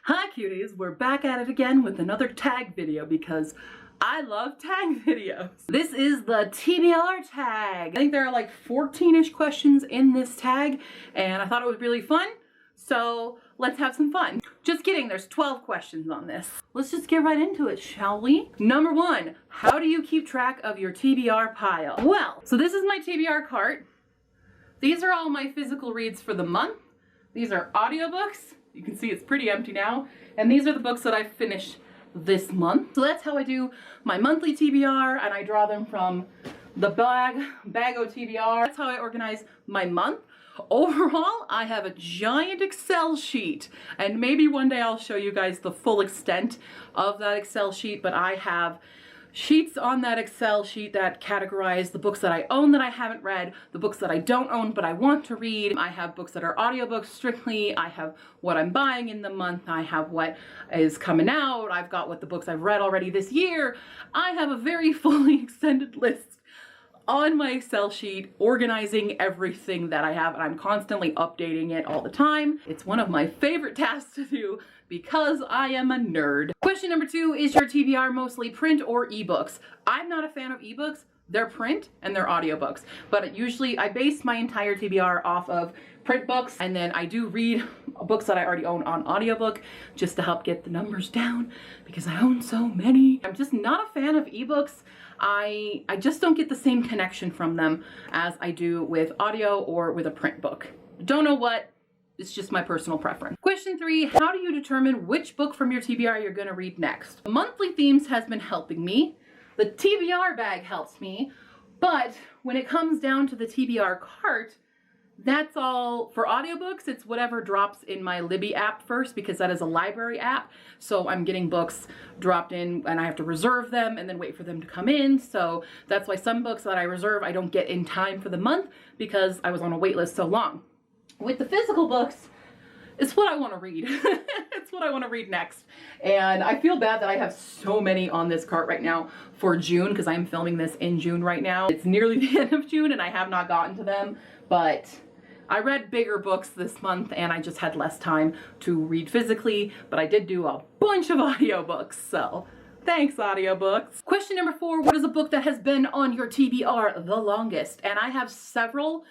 Hi cuties, we're back at it again with another tag video because I love tag videos. This is the TBR tag. I think there are like 14-ish questions in this tag and I thought it was really fun, so let's have some fun. Just kidding, there's 12 questions on this. Let's just get right into it, shall we? Number 1, how do you keep track of your TBR pile? Well, so this is my TBR cart. These are all my physical reads for the month. These are audiobooks. You can see it's pretty empty now. And these are the books that I finished this month. So that's how I do my monthly TBR, and I draw them from the Bago TBR. That's how I organize my month. Overall, I have a giant Excel sheet, and maybe one day I'll show you guys the full extent of that Excel sheet, but I have sheets on that Excel sheet that categorize the books that I own that I haven't read, the books that I don't own but I want to read. I have books that are audiobooks strictly. I have what I'm buying in the month. I have what is coming out. I've got what the books I've read already this year. I have a very fully extended list on my Excel sheet organizing everything that I have, and I'm constantly updating it all the time. It's one of my favorite tasks to do because I am a nerd. Question number 2, is your TBR mostly print or ebooks? I'm not a fan of ebooks. They're print and they're audiobooks, but usually I base my entire TBR off of print books, and then I do read books that I already own on audiobook just to help get the numbers down because I own so many. I'm just not a fan of ebooks. I just don't get the same connection from them as I do with audio or with a print book. Don't know what, it's just my personal preference. Question 3, how do you determine which book from your TBR you're gonna read next? Monthly themes has been helping me. The TBR bag helps me, but when it comes down to the TBR cart, that's all for audiobooks. It's whatever drops in my Libby app first, because that is a library app. So I'm getting books dropped in and I have to reserve them and then wait for them to come in. So that's why some books that I reserve I don't get in time for the month because I was on a wait list so long. With the physical books, it's what I want to read. It's what I want to read next. And I feel bad that I have so many on this cart right now for June, because I'm filming this in June right now. It's nearly the end of June and I have not gotten to them, but I read bigger books this month and I just had less time to read physically, but I did do a bunch of audiobooks, so thanks audiobooks. Question number 4, what is a book that has been on your TBR the longest? And I have several.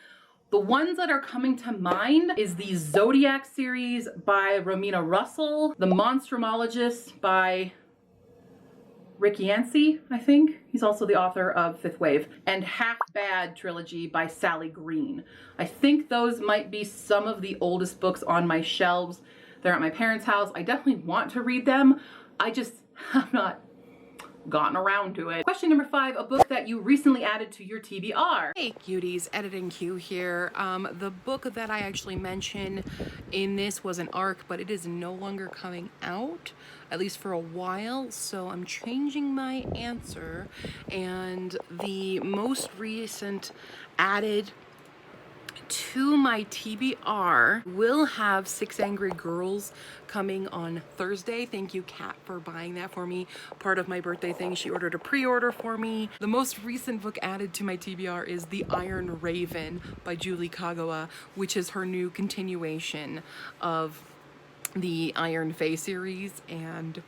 The ones that are coming to mind is the Zodiac series by Romina Russell, The Monstrumologist by Rick Yancey, I think. He's also the author of Fifth Wave, and Half Bad trilogy by Sally Green. I think those might be some of the oldest books on my shelves. They're at my parents' house. I definitely want to read them. I just have not gotten around to it. Question number 5, a book that you recently added to your TBR. Hey cuties, Editing Q here. The book that I actually mentioned in this was an ARC, but it is no longer coming out, at least for a while, so I'm changing my answer. And the most recent added to my TBR will have 6 Angry Girls coming on Thursday. Thank you, Kat, for buying that for me. Part of my birthday thing, she ordered a pre-order for me. The most recent book added to my TBR is The Iron Raven by Julie Kagawa, which is her new continuation of the Iron Fae series, and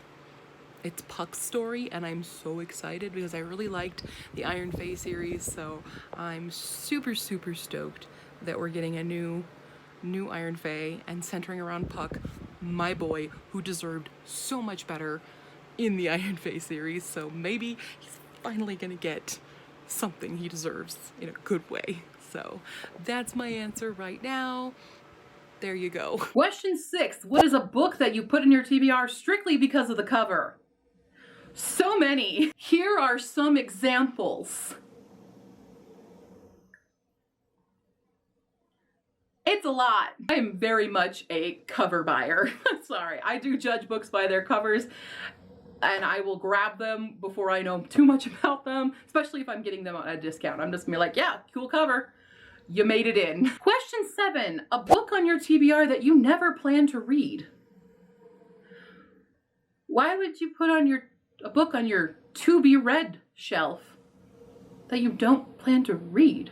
it's Puck's story, and I'm so excited because I really liked the Iron Fae series, so I'm super stoked that we're getting a new Iron Fae and centering around Puck, my boy, who deserved so much better in the Iron Fae series. So maybe he's finally gonna get something he deserves in a good way. So that's my answer right now. There you go. Question 6, what is a book that you put in your TBR strictly because of the cover? So many. Here are some examples. It's a lot. I am very much a cover buyer. Sorry, I do judge books by their covers, and I will grab them before I know too much about them, especially if I'm getting them at a discount. I'm just gonna be like, yeah, cool cover. You made it in. Question 7, a book on your TBR that you never plan to read. Why would you put on a book on your to be read shelf that you don't plan to read?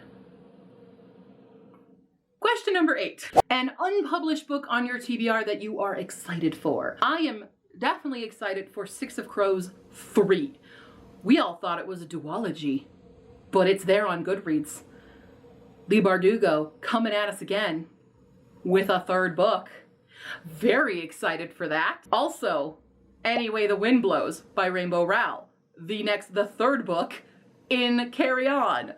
Question Question number 8. An unpublished book on your TBR that you are excited for. I am definitely excited for 6 of Crows 3. We all thought it was a duology, but it's there on Goodreads. Leigh Bardugo coming at us again with a 3rd book. Very excited for that. Also, Any Way the Wind Blows by Rainbow Rowell. The 3rd book in Carry On.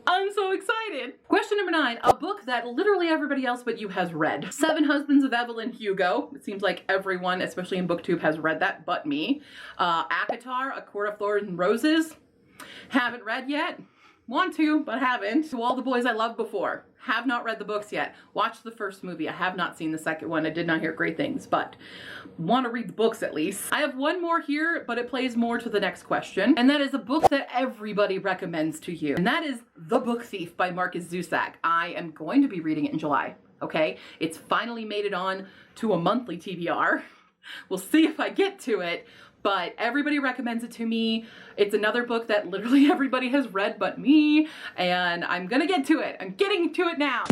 I'm so excited. Question number 9, a book that literally everybody else but you has read. 7 Husbands of Evelyn Hugo. It seems like everyone, especially in BookTube, has read that but me. ACOTAR, A Court of Thorns and Roses. Haven't read yet. Want to, but haven't. To All the Boys I Loved Before. Have not read the books yet. Watched the first movie. I have not seen the second one. I did not hear great things, but want to read the books at least. I have one more here, but it plays more to the next question. And that is a book that everybody recommends to you. And that is The Book Thief by Marcus Zusak. I am going to be reading it in July, okay? It's finally made it on to a monthly TBR. We'll see if I get to it. But everybody recommends it to me. It's another book that literally everybody has read but me, and I'm gonna get to it. I'm getting to it now.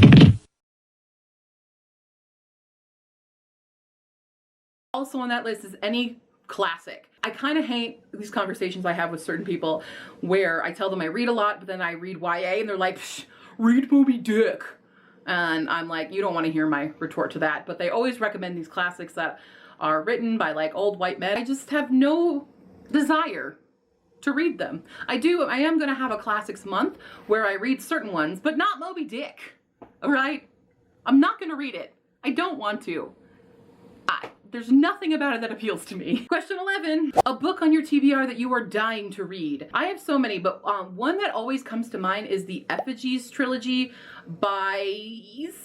Also on that list is any classic. I kind of hate these conversations I have with certain people where I tell them I read a lot, but then I read YA and they're like, read Moby Dick. And I'm like, you don't want to hear my retort to that, but they always recommend these classics that are written by like old white men. I just have no desire to read them. I am gonna have a classics month where I read certain ones, but not Moby Dick, all right? I'm not gonna read it. I don't want to. There's nothing about it that appeals to me. Question 11, a book on your TBR that you are dying to read. I have so many, but one that always comes to mind is the Effigies trilogy by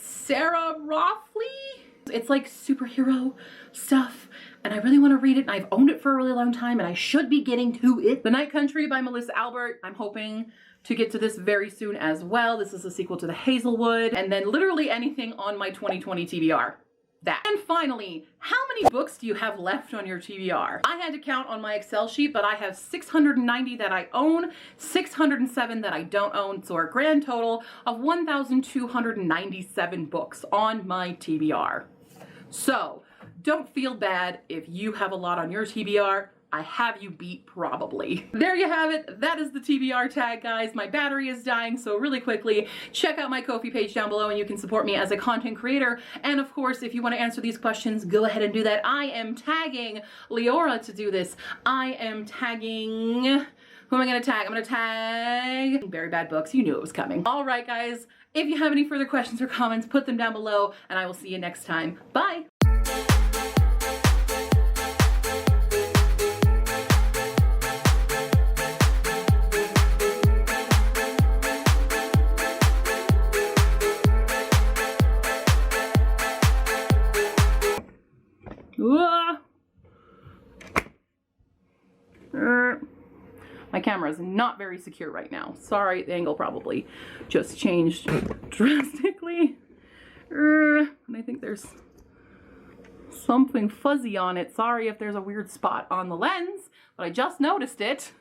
Sarah Roffley. It's like superhero stuff, and I really want to read it, and I've owned it for a really long time, and I should be getting to it. The Night Country by Melissa Albert. I'm hoping to get to this very soon as well. This is a sequel to the Hazelwood, and then literally anything on my 2020 TBR. That. And finally, how many books do you have left on your TBR? I had to count on my Excel sheet, but I have 690 that I own, 607 that I don't own, so a grand total of 1,297 books on my TBR. So, don't feel bad if you have a lot on your TBR. I have you beat probably. There you have it. That is the TBR tag, guys. My battery is dying, so really quickly, check out my Ko-fi page down below and you can support me as a content creator. And of course, if you want to answer these questions, go ahead and do that. I am tagging LIORA to do this. I am tagging... Who am I going to tag? I'm going to tag BURYBADBOOKS. You knew it was coming. All right, guys. If you have any further questions or comments, put them down below, and I will see you next time. Bye! My camera is not very secure right now. Sorry, the angle probably just changed drastically. And I think there's something fuzzy on it. Sorry if there's a weird spot on the lens, but I just noticed it.